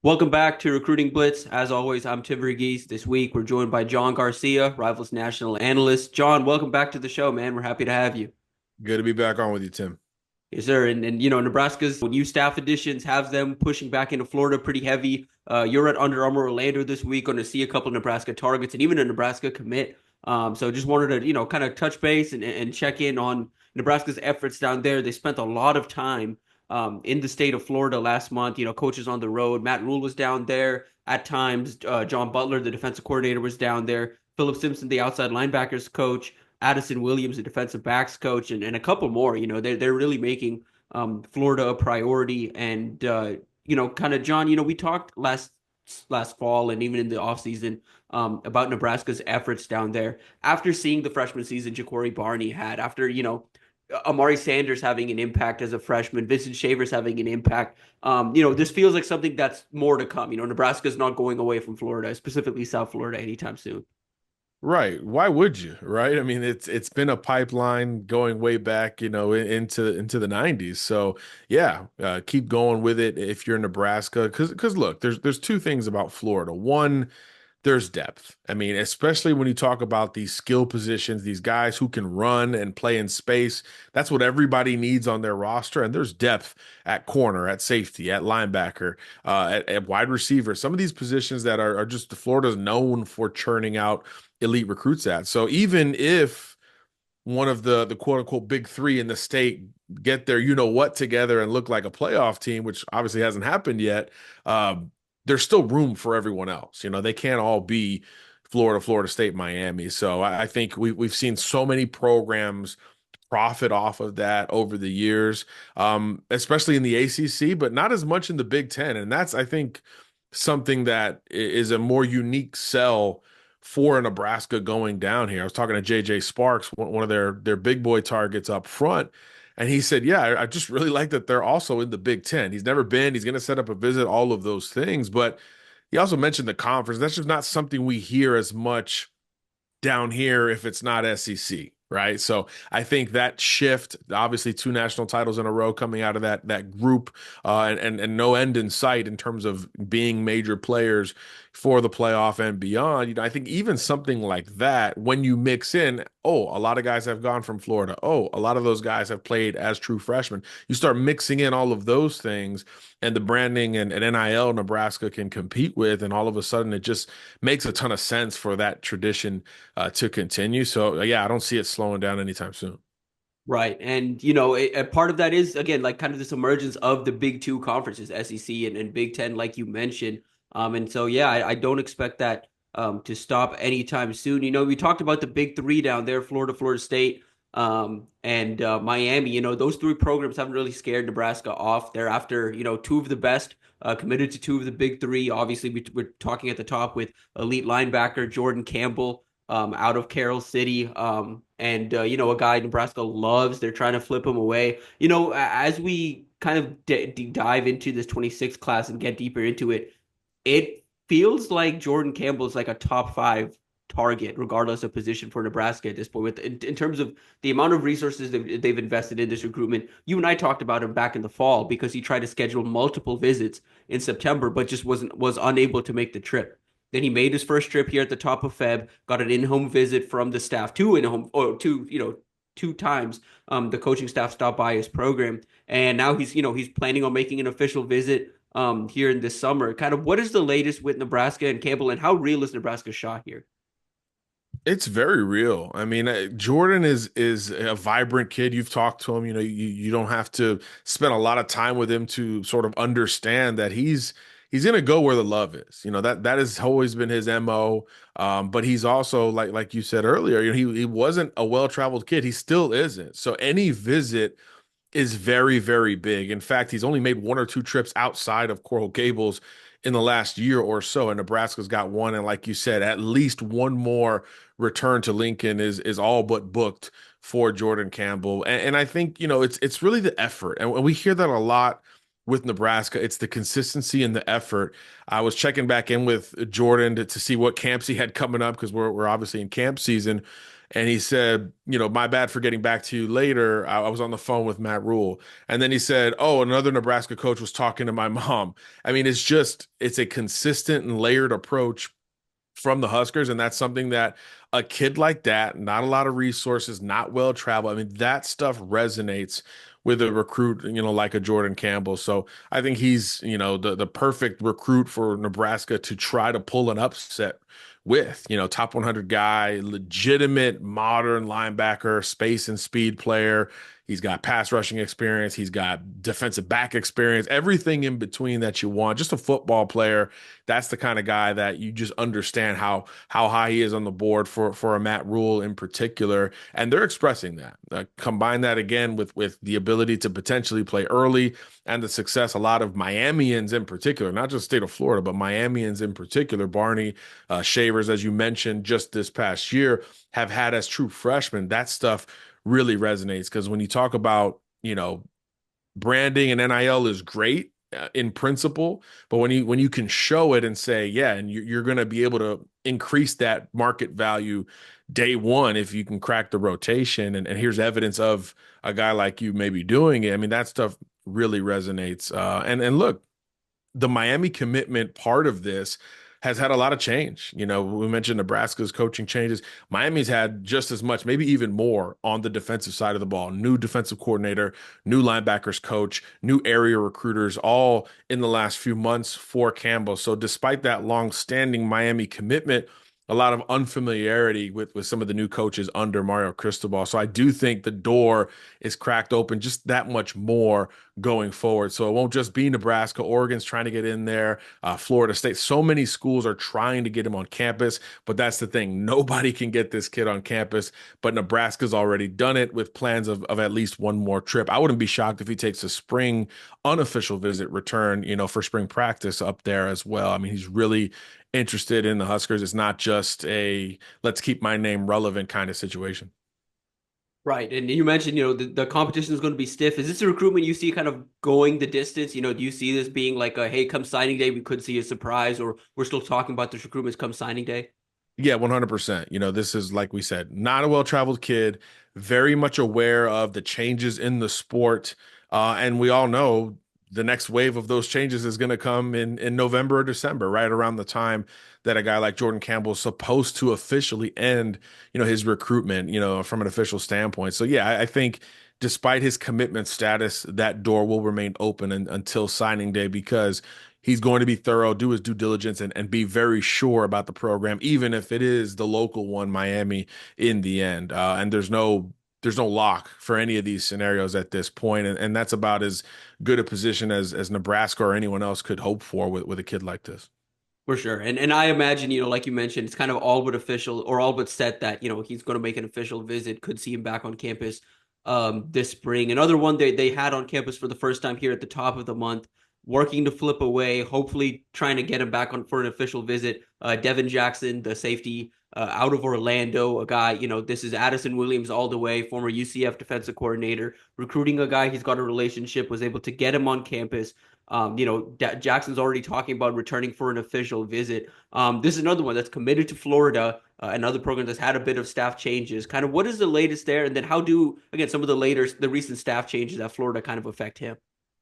Welcome back to Recruiting Blitz. As always, I'm Tim Verghese. This week, we're joined by John Garcia, Rivals National Analyst. John, welcome back to the show, man. We're happy to have you. Good to be back on with you, Tim. Yes, sir. And Nebraska's new staff additions have them pushing back into Florida pretty heavy. You're at Under Armour Orlando this week, going to see a couple of Nebraska targets and even a Nebraska commit. So just wanted to, kind of touch base and check in on Nebraska's efforts down there. They spent a lot of time in the state of Florida last month. Coaches on the road. Matt Rule was down there at times. John Butler, the defensive coordinator, was down there. Philip Simpson, the outside linebackers coach. Addison Williams, the defensive backs coach, and a couple more. They're really making Florida a priority. And kind of John, we talked last fall and even in the offseason about Nebraska's efforts down there after seeing the freshman season Ja'Cory Barney had, after Amari Sanders having an impact as a freshman, Vincent Shavers having an impact. This feels like something that's more to come. Nebraska's not going away from Florida, specifically South Florida, anytime soon. Right. Why would you? Right. I mean, it's been a pipeline going way back, into the 90s. So yeah, keep going with it if you're in Nebraska. Because look, there's two things about Florida. One, there's depth. I mean, especially when you talk about these skill positions, these guys who can run and play in space. That's what everybody needs on their roster. And there's depth at corner, at safety, at linebacker, at wide receiver. Some of these positions that are just Florida's known for churning out elite recruits at. So even if one of the quote unquote big three in the state get their what together and look like a playoff team, which obviously hasn't happened yet, there's still room for everyone else. They can't all be Florida, Florida State, Miami. So I think we've seen so many programs profit off of that over the years, especially in the ACC, but not as much in the Big Ten. And that's, I think, something that is a more unique sell for Nebraska going down here. I was talking to JJ Sparks, one of their big boy targets up front. And he said, yeah, I just really like that they're also in the Big Ten. He's never been, he's going to set up a visit, all of those things. But he also mentioned the conference. That's just not something we hear as much down here if it's not SEC, right? So I think that shift, obviously two national titles in a row coming out of that group, and no end in sight in terms of being major players for the playoff and beyond. I think even something like that, when you mix in, oh, a lot of guys have gone from Florida. Oh, a lot of those guys have played as true freshmen. You start mixing in all of those things and the branding and NIL Nebraska can compete with, and all of a sudden it just makes a ton of sense for that tradition to continue. So yeah, I don't see it slowing down anytime soon. Right. And, a part of that is, again, like kind of this emergence of the big two conferences, SEC and Big Ten, like you mentioned. And so, yeah, I don't expect that to stop anytime soon. We talked about the big three down there, Florida, Florida State, and Miami. Those three programs haven't really scared Nebraska off. They're after, two of the best, committed to two of the big three. Obviously, we're talking at the top with elite linebacker Jordan Campbell out of Carroll City. And a guy Nebraska loves. They're trying to flip him away. As we kind of dive into this 26 class and get deeper into it, it feels like Jordan Campbell is like a top five target, regardless of position for Nebraska at this point. In terms of the amount of resources they've invested in this recruitment, you and I talked about him back in the fall because he tried to schedule multiple visits in September, but just was unable to make the trip. Then he made his first trip here at the top of Feb, got an in-home visit from the staff, two in-home or two times. The coaching staff stopped by his program, and now he's planning on making an official visit here in this summer. Kind of what is the latest with Nebraska and Campbell, and how real is Nebraska's shot here? It's very real. I mean, Jordan is a vibrant kid. You've talked to him. You don't have to spend a lot of time with him to sort of understand that he's going to go where the love is. That has always been his MO. But he's also like you said earlier. He wasn't a well-traveled kid. He still isn't. So any visit is very, very big. In fact, he's only made one or two trips outside of Coral Gables in the last year or so, and Nebraska's got one. And like you said, at least one more return to Lincoln is all but booked for Jordan Campbell. And I think, it's really the effort. And we hear that a lot with Nebraska. It's the consistency and the effort. I was checking back in with Jordan to see what camps he had coming up because we're obviously in camp season. And he said, my bad for getting back to you later. I was on the phone with Matt Rule. And then he said, oh, another Nebraska coach was talking to my mom. I mean, it's a consistent and layered approach from the Huskers. And that's something that a kid like that, not a lot of resources, not well traveled. I mean, that stuff resonates with a recruit, like a Jordan Campbell. So I think he's, the perfect recruit for Nebraska to try to pull an upset with, top 100 guy, legitimate modern linebacker, space and speed player. He's got pass rushing experience. He's got defensive back experience, everything in between that you want. Just a football player. That's the kind of guy that you just understand how high he is on the board for a Matt Rule in particular, and they're expressing that. Combine that again with the ability to potentially play early and the success a lot of Miamians in particular, not just state of Florida, but Miamians in particular, Barney, Shavers, as you mentioned, just this past year, have had as true freshmen. That stuff really resonates because when you talk about, branding and NIL is great in principle, but when you can show it and say, yeah, and you're going to be able to increase that market value day one if you can crack the rotation, and here's evidence of a guy like you maybe doing it. I mean, that stuff really resonates. And look, the Miami commitment part of this has had a lot of change. We mentioned Nebraska's coaching changes. Miami's had just as much, maybe even more on the defensive side of the ball. New defensive coordinator, new linebackers coach, new area recruiters, all in the last few months for Campbell. So despite that long-standing Miami commitment, a lot of unfamiliarity with some of the new coaches under Mario Cristobal. So I do think the door is cracked open just that much more going forward. So it won't just be Nebraska. Oregon's trying to get in there. Florida State. So many schools are trying to get him on campus, but that's the thing. Nobody can get this kid on campus, but Nebraska's already done it with plans of at least one more trip. I wouldn't be shocked if he takes a spring unofficial visit return, for spring practice up there as well. I mean, he's really interested in the Huskers. It's not just a let's keep my name relevant kind of situation. Right. And you mentioned, the competition is going to be stiff. Is this a recruitment you see kind of going the distance? Do you see this being like a, hey, come signing day, we could see a surprise, or we're still talking about this recruitment come signing day? Yeah, 100%. This is like we said, not a well-traveled kid, very much aware of the changes in the sport. And we all know the next wave of those changes is going to come in November or December, right around the time that a guy like Jordan Campbell is supposed to officially end, his recruitment, from an official standpoint. So yeah, I think despite his commitment status, that door will remain open until signing day because he's going to be thorough, do his due diligence, and be very sure about the program, even if it is the local one, Miami, in the end. And there's no lock for any of these scenarios at this point, and that's about as good a position as Nebraska or anyone else could hope for with a kid like this. For sure. And I imagine, like you mentioned, it's kind of all but official or all but set that, he's going to make an official visit, could see him back on campus this spring. Another one they had on campus for the first time here at the top of the month, working to flip away, hopefully trying to get him back on for an official visit. Devin Jackson, the safety out of Orlando, a guy, this is Addison Williams all the way, former UCF defensive coordinator, recruiting a guy he's got a relationship, was able to get him on campus. Jackson's already talking about returning for an official visit. This is another one that's committed to Florida, another program that's had a bit of staff changes. Kind of what is the latest there? And then how do, again, some of the recent staff changes at Florida kind of affect him?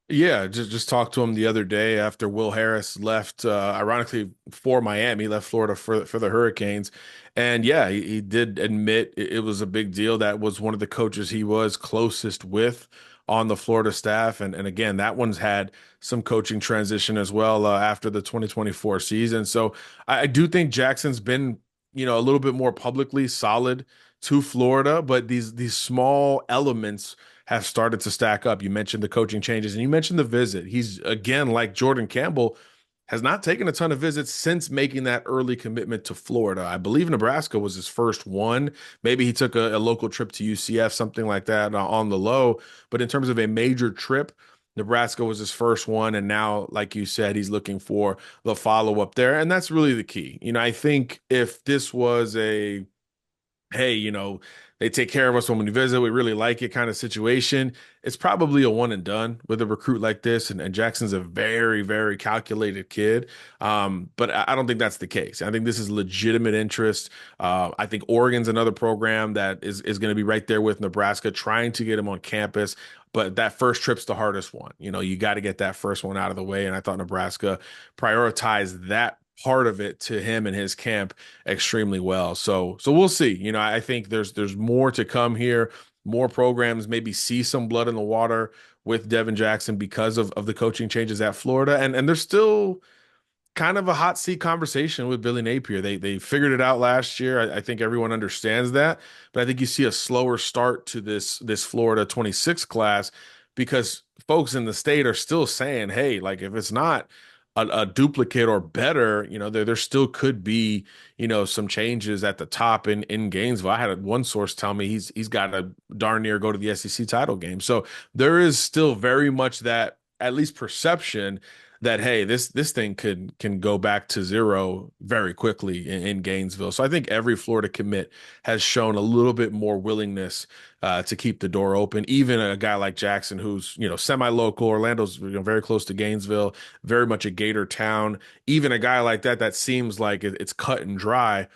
Yeah, just talked to him the other day after Will Harris left, ironically for Miami, left Florida for the Hurricanes, and yeah, he did admit it was a big deal. That was one of the coaches he was closest with on the Florida staff, and again, that one's had some coaching transition as well after the 2024 season. So I do think Jackson's been a little bit more publicly solid to Florida, but these small elements have started to stack up. You mentioned the coaching changes and you mentioned the visit. He's again, like Jordan Campbell, has not taken a ton of visits since making that early commitment to Florida. I believe Nebraska was his first one. Maybe he took a local trip to UCF, something like that on the low. But in terms of a major trip, Nebraska was his first one. And now, like you said, he's looking for the follow up there. And that's really the key. I think if this was a hey, They take care of us when we visit. We really like it kind of situation. It's probably a one and done with a recruit like this. And Jackson's a very, very calculated kid. But I don't think that's the case. I think this is legitimate interest. I think Oregon's another program that is going to be right there with Nebraska, trying to get him on campus. But that first trip's the hardest one. You got to get that first one out of the way. And I thought Nebraska prioritized that part of it to him and his camp extremely well. So we'll see. I think there's more to come here. More programs maybe see some blood in the water with Devin Jackson because of the coaching changes at Florida. And there's still kind of a hot seat conversation with Billy Napier. They figured it out last year. I think everyone understands that, but I think you see a slower start to this Florida 26 class because folks in the state are still saying, hey, like if it's not a duplicate or better, there still could be, some changes at the top in Gainesville. I had one source tell me he's got to darn near go to the SEC title game. So there is still very much that at least perception that hey, this thing can go back to zero very quickly in Gainesville. So I think every Florida commit has shown a little bit more willingness to keep the door open. Even a guy like Jackson, who's semi-local, Orlando's very close to Gainesville, very much a Gator town. Even a guy like that seems like it's cut and dry.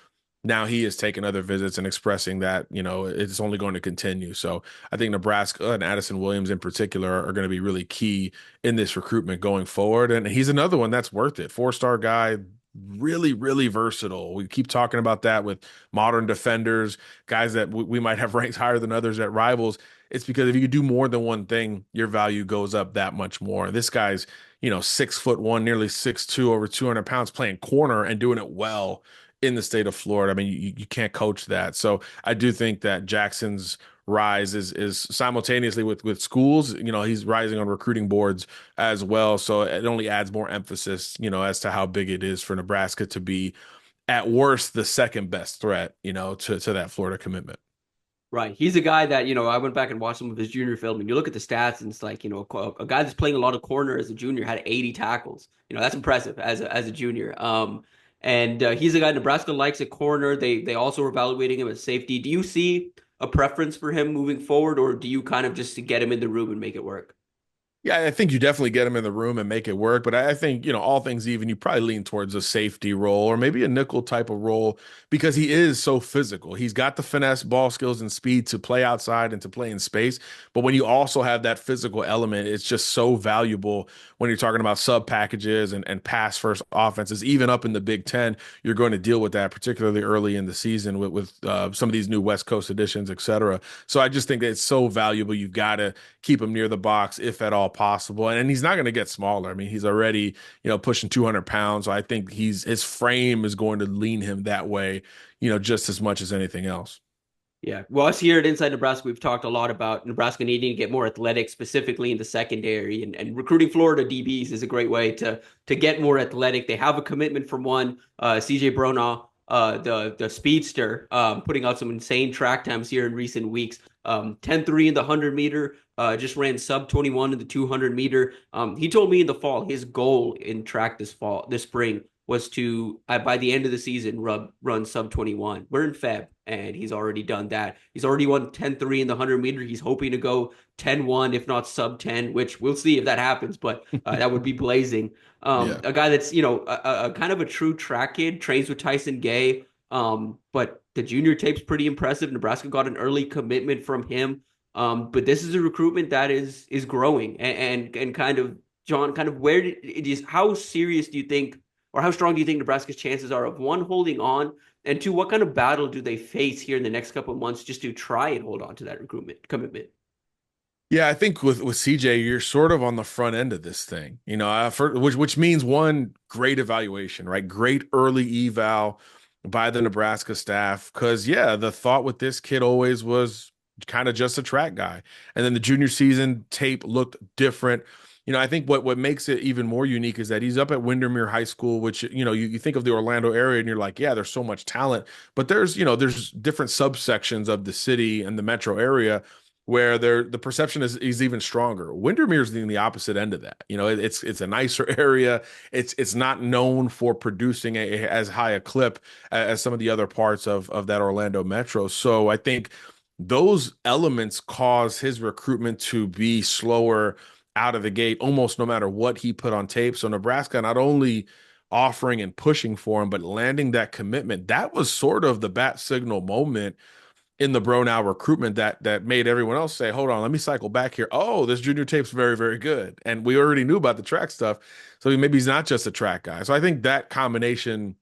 Now he is taking other visits and expressing that, it's only going to continue. So I think Nebraska and Addison Williams in particular are going to be really key in this recruitment going forward. And he's another one that's worth it. 4-star guy, really, really versatile. We keep talking about that with modern defenders, guys that we might have ranked higher than others at rivals. It's because if you do more than one thing, your value goes up that much more. This guy's, 6'1", nearly 6'2", over 200 pounds, playing corner and doing it well in the state of Florida. I mean, you can't coach that. So I do think that Jackson's rise is simultaneously with schools. He's rising on recruiting boards as well. So it only adds more emphasis, as to how big it is for Nebraska to be at worst the second best threat, to that Florida commitment. Right. He's a guy that, I went back and watched some of his junior film, and you look at the stats, and it's like, a guy that's playing a lot of corner as a junior had 80 tackles. That's impressive as a junior. And he's a guy Nebraska likes at corner. They also are evaluating him as safety. Do you see a preference for him moving forward, or do you kind of just to get him in the room and make it work? Yeah, I think you definitely get him in the room and make it work. But I think, all things even, you probably lean towards a safety role or maybe a nickel type of role because he is so physical. He's got the finesse, ball skills, and speed to play outside and to play in space. But when you also have that physical element, it's just so valuable when you're talking about sub packages and pass first offenses. Even up in the Big Ten, you're going to deal with that, particularly early in the season with some of these new West Coast additions, et cetera. So I just think that it's so valuable. You've got to keep him near the box, if at all possible. And he's not going to get smaller. I mean, he's already, pushing 200 pounds. So I think his frame is going to lean him that way, just as much as anything else. Yeah. Well, us here at Inside Nebraska, we've talked a lot about Nebraska needing to get more athletic, specifically in the secondary, and recruiting Florida DBs is a great way to get more athletic. They have a commitment from one, CJ Bronaugh, the speedster, putting out some insane track times here in recent weeks. 10-3 in the 100-meter, just ran sub 21 in the 200-meter. He told me in the fall his goal in track this spring was to by the end of the season run sub 21. We're in Feb and he's already done that. He's already won 10-3 in the 100-meter. He's hoping to go 10-1 if not sub 10, which we'll see if that happens, but that would be blazing. Yeah. A guy that's a kind of a true track kid, trains with Tyson Gay, but the junior tape's pretty impressive. Nebraska got an early commitment from him. But this is a recruitment that is growing and kind of, John, kind of how serious do you think, or how strong do you think Nebraska's chances are of one, holding on, and two, what kind of battle do they face here in the next couple of months just to try and hold on to that recruitment commitment? Yeah, I think with CJ, you're sort of on the front end of this thing, which means one, great evaluation, right? Great early eval by the Nebraska staff. Because yeah, the thought with this kid always was kind of just a track guy, and then the junior season tape looked different. I think what makes it even more unique is that he's up at Windermere High School, which, you think of the Orlando area and you're like, yeah, there's so much talent, but there's different subsections of the city and the metro area where the perception is even stronger. Windermere's in the opposite end of that. It's a nicer area. It's not known for producing as high a clip as some of the other parts of that Orlando metro. So I think those elements cause his recruitment to be slower out of the gate, almost no matter what he put on tape. So Nebraska not only offering and pushing for him, but landing that commitment. That was sort of the bat signal moment in the Bronaugh recruitment that made everyone else say, hold on, let me cycle back here. Oh, this junior tape's very, very good. And we already knew about the track stuff. So maybe he's not just a track guy. So I think that combination,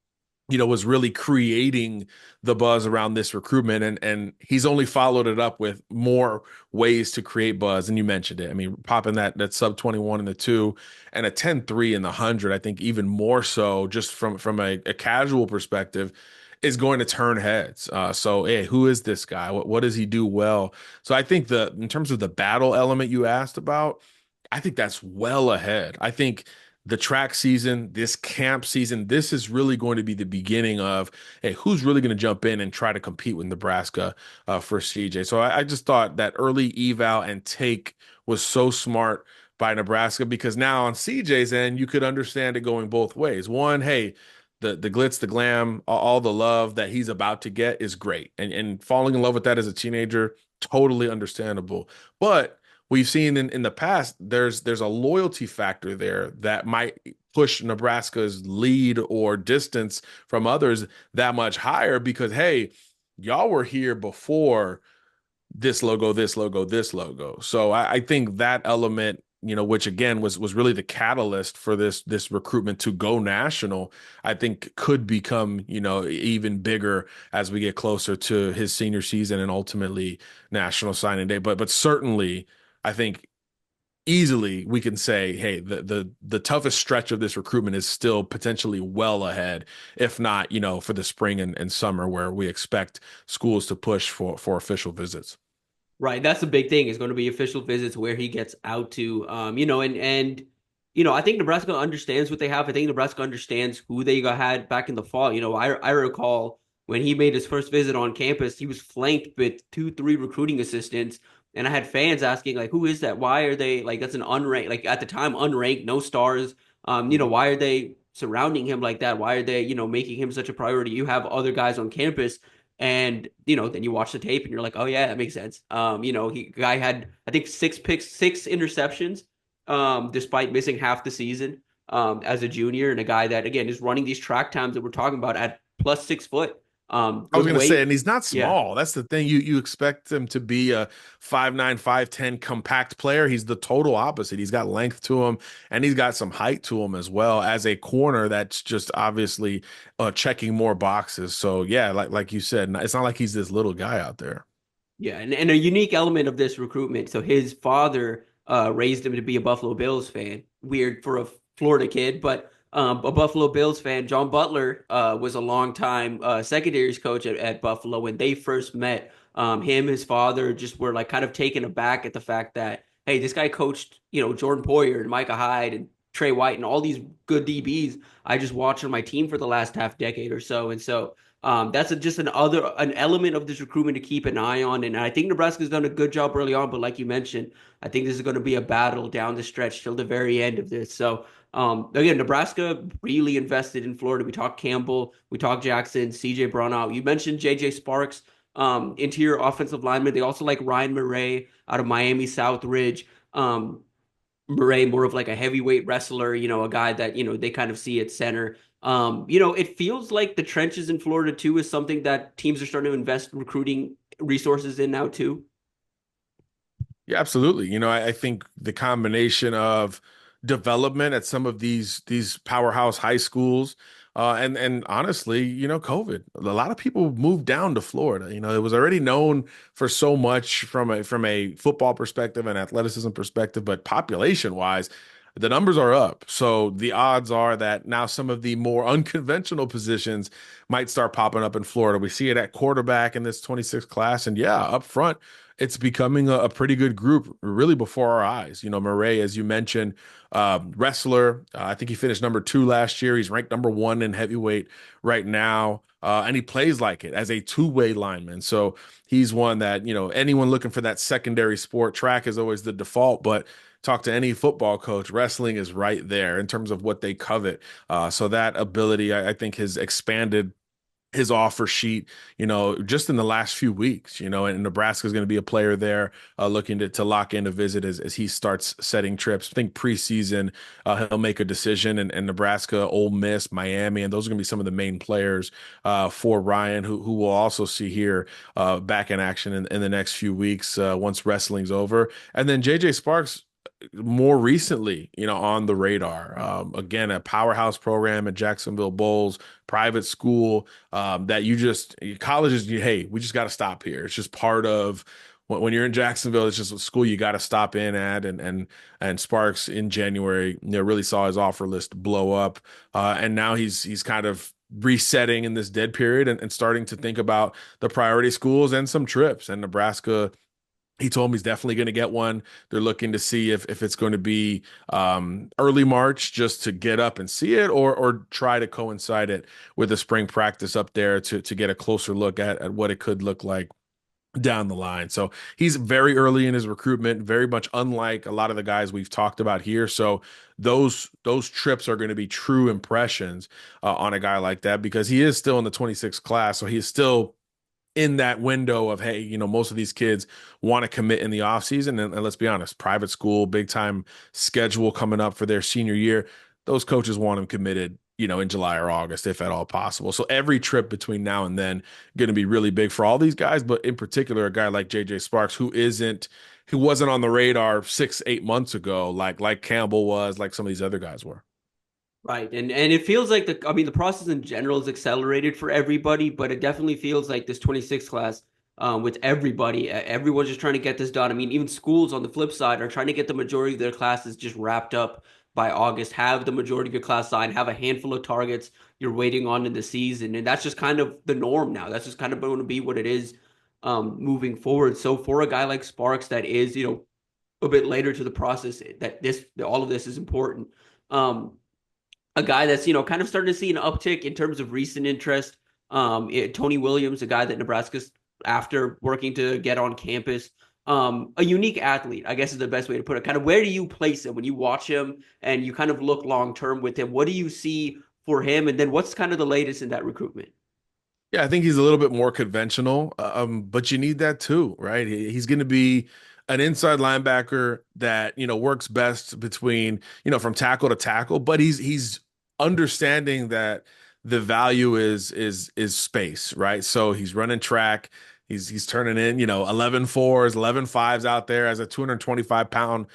was really creating the buzz around this recruitment. And he's only followed it up with more ways to create buzz. And you mentioned it. I mean, popping that sub 21 in the two and a 10-3 in the 100, I think even more so just from a casual perspective is going to turn heads. So, hey, who is this guy? What does he do well? So I think in terms of the battle element you asked about, I think that's well ahead. I think the track season, this camp season, this is really going to be the beginning of, hey, who's really going to jump in and try to compete with Nebraska for CJ. So I just thought that early eval and take was so smart by Nebraska because now on CJ's end, you could understand it going both ways. One, hey, the glitz, the glam, all the love that he's about to get is great. And falling in love with that as a teenager, totally understandable. But we've seen in the past, there's a loyalty factor there that might push Nebraska's lead or distance from others that much higher because, hey, y'all were here before this logo, this logo, this logo. So I think that element, which again was really the catalyst for this recruitment to go national, I think could become, even bigger as we get closer to his senior season and ultimately national signing day. But certainly, I think easily we can say, hey, the toughest stretch of this recruitment is still potentially well ahead, if not, for the spring and summer where we expect schools to push for official visits. Right. That's the big thing is going to be official visits where he gets out to, and I think Nebraska understands what they have. I think Nebraska understands who they had back in the fall. I recall when he made his first visit on campus, he was flanked with 2, 3 recruiting assistants. And I had fans asking, like, who is that? Why are they like, that's an unranked, like at the time, unranked, no stars. Why are they surrounding him like that? Why are they, making him such a priority? You have other guys on campus and then you watch the tape and you're like, oh yeah, that makes sense. Guy had I think 6 picks, 6 interceptions, despite missing half the season, as a junior, and a guy that again is running these track times that we're talking about at plus 6 foot. I was With gonna say, weight, and he's not yeah. small. That's the thing. You expect him to be a 5'9", 5'10" compact player. He's the total opposite. He's got length to him, and he's got some height to him as well as a corner. That's just obviously checking more boxes. So yeah, like you said, it's not like he's this little guy out there. Yeah, and a unique element of this recruitment. So his father raised him to be a Buffalo Bills fan. Weird for a Florida kid, but a Buffalo Bills fan. John Butler was a longtime secondaries coach at Buffalo. When they first met, his father just were like kind of taken aback at the fact that, hey, this guy coached, Jordan Poyer and Micah Hyde and Trey White and all these good DBs I just watched on my team for the last half decade or so. And so that's just an element of this recruitment to keep an eye on. And I think Nebraska's done a good job early on, but like you mentioned, I think this is going to be a battle down the stretch till the very end of this. So again, Nebraska really invested in Florida. We talked Campbell, we talked Jackson, CJ Bronaugh. You mentioned JJ Sparks, interior offensive lineman. They also like Ryan Murray out of Miami South Ridge. Murray, more of like a heavyweight wrestler, a guy that, they kind of see at center. It feels like the trenches in Florida too is something that teams are starting to invest recruiting resources in now too. Yeah, absolutely. I think the combination of development at some of these powerhouse high schools, and honestly, COVID. A lot of people moved down to Florida. It was already known for so much from a football perspective and athleticism perspective, but population wise, the numbers are up. So the odds are that now some of the more unconventional positions might start popping up in Florida. We see it at quarterback in this 26 class, and yeah, up front it's becoming a pretty good group really before our eyes. Murray, as you mentioned, wrestler. I think he finished number 2 last year. He's ranked number 1 in heavyweight right now. And he plays like it as a two-way lineman. So he's one that, anyone looking for that secondary sport, track is always the default, but talk to any football coach, wrestling is right there in terms of what they covet. So that ability, I think, has expanded his offer sheet, just in the last few weeks, and Nebraska is going to be a player there looking to lock in a visit as he starts setting trips. I think preseason he'll make a decision, and Nebraska, Ole Miss, Miami, and those are going to be some of the main players for Ryan, who we'll also see here back in action in the next few weeks once wrestling's over. And then JJ Sparks more recently, on the radar. Again, a powerhouse program at Jacksonville Bulls, private school that colleges, hey, we just got to stop here. It's just part of when you're in Jacksonville, it's just a school you got to stop in at. And Sparks in January, really saw his offer list blow up. And now he's kind of resetting in this dead period and starting to think about the priority schools and some trips. And Nebraska, he told me he's definitely going to get one. They're looking to see if it's going to be early March just to get up and see it, or try to coincide it with a spring practice up there to get a closer look at what it could look like down the line. So he's very early in his recruitment, very much unlike a lot of the guys we've talked about here. So those trips are going to be true impressions on a guy like that, because he is still in the 26th class. So he's still in that window of, hey, most of these kids want to commit in the offseason. And let's be honest, private school, big time schedule coming up for their senior year. Those coaches want them committed, in July or August, if at all possible. So every trip between now and then going to be really big for all these guys, but in particular, a guy like JJ Sparks, who wasn't on the radar 6-8 months ago, like Campbell was, like some of these other guys were. Right. And it feels like the process in general is accelerated for everybody, but it definitely feels like this 26th class with everybody, everyone's just trying to get this done. I mean, even schools on the flip side are trying to get the majority of their classes just wrapped up by August, have the majority of your class signed, have a handful of targets you're waiting on in the season. And that's just kind of the norm now. That's just kind of going to be what it is moving forward. So for a guy like Sparks that is, a bit later to the process, all of this is important. A guy that's kind of starting to see an uptick in terms of recent interest. Tony Williams, a guy that Nebraska's after working to get on campus. A unique athlete, I guess is the best way to put it. Kind of where do you place him when you watch him and you kind of look long term with him? What do you see for him? And then what's kind of the latest in that recruitment? Yeah, I think he's a little bit more conventional, but you need that too, right? He's going to be an inside linebacker that works best between from tackle to tackle, but he's understanding that the value is space, right? So he's running track, he's turning in 11 fours, 11 fives out there as a 225 pound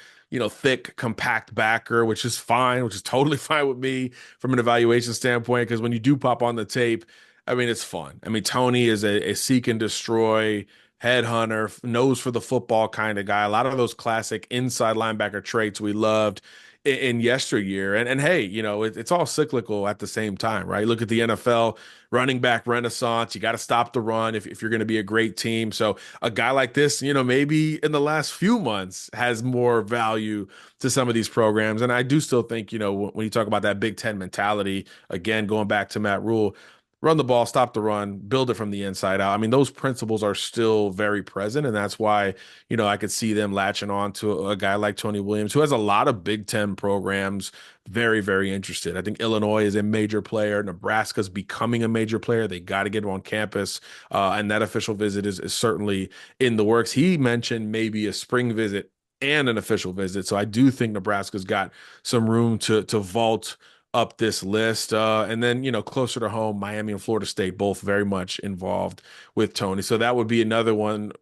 thick, compact backer, which is fine, which is totally fine with me from an evaluation standpoint. Because when you do pop on the tape, I mean, it's fun. I mean, Tony is a seek and destroy headhunter, knows for the football kind of guy. A lot of those classic inside linebacker traits we loved in yesteryear. And hey, it's all cyclical at the same time, right? Look at the NFL running back renaissance. You got to stop the run if you're going to be a great team. So a guy like this, maybe in the last few months has more value to some of these programs. And I do still think, when you talk about that Big Ten mentality, again, going back to Matt Rule, run the ball, stop the run, build it from the inside out. I mean, those principles are still very present. And that's why, I could see them latching on to a guy like Tony Williams, who has a lot of Big Ten programs very, very interested. I think Illinois is a major player. Nebraska's becoming a major player. They got to get him on campus. And that official visit is certainly in the works. He mentioned maybe a spring visit and an official visit. So I do think Nebraska's got some room to vault up this list. And then, closer to home, Miami and Florida State, both very much involved with Tony. So that would be another one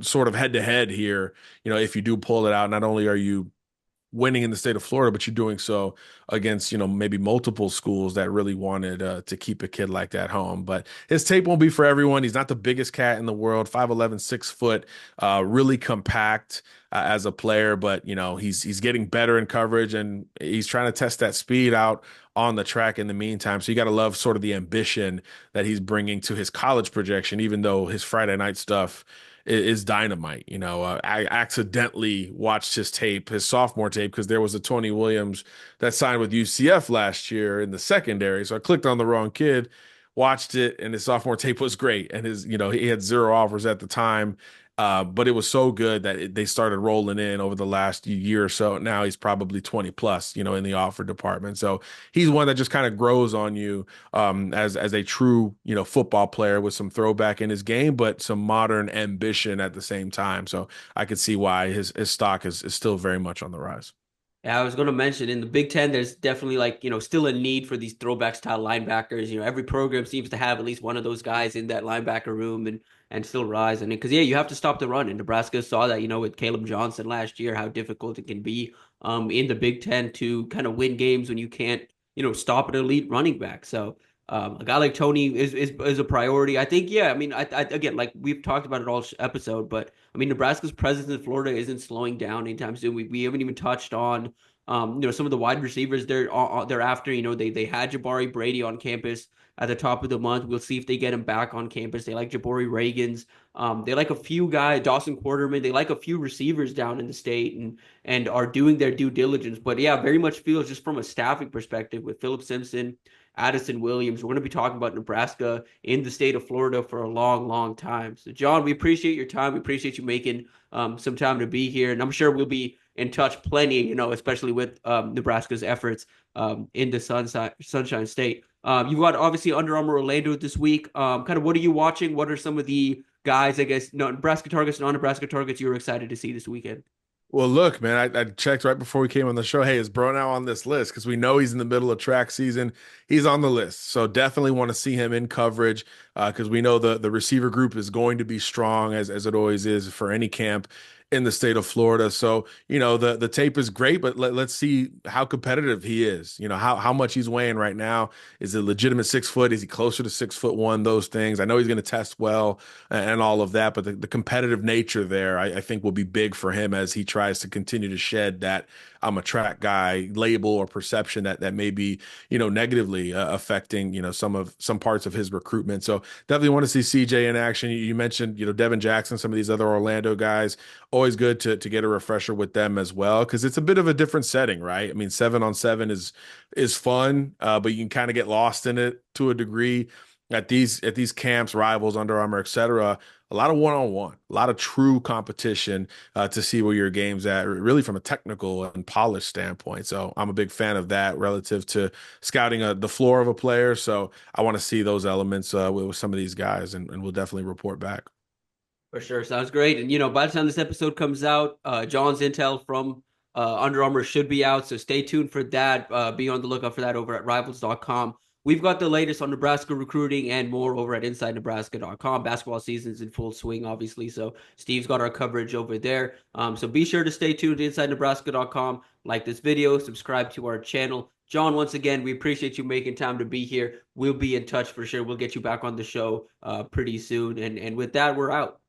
sort of head to head here. If you do pull it out, not only are you winning in the state of Florida, but you're doing so against, maybe multiple schools that really wanted to keep a kid like that home. But his tape won't be for everyone. He's not the biggest cat in the world, 5'11", 6 foot, really compact as a player, but he's getting better in coverage, and he's trying to test that speed out on the track in the meantime. So you got to love sort of the ambition that he's bringing to his college projection, even though his Friday night stuff is dynamite. I accidentally watched his tape, his sophomore tape, because there was a Tony Williams that signed with UCF last year in the secondary. So I clicked on the wrong kid, watched it, and his sophomore tape was great. And he had zero offers at the time. But it was so good that they started rolling in over the last year or so. Now he's probably 20 plus, in the offer department. So he's one that just kind of grows on you as a true, football player with some throwback in his game, but some modern ambition at the same time. So I could see why his stock is still very much on the rise. Yeah, I was going to mention in the Big Ten, there's definitely still a need for these throwback style linebackers. Every program seems to have at least one of those guys in that linebacker room and still rise. And because, yeah, you have to stop the run. And Nebraska saw that, with Caleb Johnson last year, how difficult it can be in the Big Ten to kind of win games when you can't, stop an elite running back. So a guy like Tony is a priority. I think, yeah, I mean, I again, like we've talked about it all episode, but I mean, Nebraska's presence in Florida isn't slowing down anytime soon. We haven't even touched on, some of the wide receivers they're after. They had Jabari Brady on campus at the top of the month. We'll see if they get him back on campus. They like Jabari Reagans. They like a few guys, Dawson Quarterman. They like a few receivers down in the state and are doing their due diligence. But yeah, very much feels just from a staffing perspective with Philip Simpson, Addison Williams. We're going to be talking about Nebraska in the state of Florida for a long, long time. So, John, we appreciate your time. We appreciate you making some time to be here. And I'm sure we'll be in touch plenty, especially with Nebraska's efforts in the Sunshine State. You've got obviously Under Armour Orlando this week. Kind of what are you watching? What are some of the guys, I guess, Nebraska targets, non-Nebraska targets you were excited to see this weekend? Well, look, man, I checked right before we came on the show. Hey, is Bronaugh on this list? Because we know he's in the middle of track season. He's on the list. So definitely want to see him in coverage because we know the receiver group is going to be strong as it always is for any camp in the state of Florida. So, the tape is great, but let's see how competitive he is. How much he's weighing right now. Is it legitimate 6 foot? Is he closer to 6'1"? Those things. I know he's going to test well and all of that, but the competitive nature there, I think will be big for him as he tries to continue to shed that I'm a track guy label or perception that may be, negatively affecting, some parts of his recruitment. So definitely want to see CJ in action. You mentioned, Devin Jackson, some of these other Orlando guys. Always good to get a refresher with them as well because it's a bit of a different setting, right? I mean, 7-on-7 is fun, but you can kind of get lost in it to a degree at these camps, rivals, Under Armour, etc. A lot of one-on-one, a lot of true competition to see where your game's at, really from a technical and polished standpoint. So I'm a big fan of that relative to scouting the floor of a player. So I want to see those elements with some of these guys, and we'll definitely report back. For sure. Sounds great. And, by the time this episode comes out, John's intel from Under Armour should be out. So stay tuned for that. Be on the lookout for that over at rivals.com. We've got the latest on Nebraska recruiting and more over at InsideNebraska.com. Basketball season's in full swing, obviously. So Steve's got our coverage over there. So be sure to stay tuned to InsideNebraska.com. Like this video, subscribe to our channel. John, once again, we appreciate you making time to be here. We'll be in touch for sure. We'll get you back on the show pretty soon. And with that, we're out.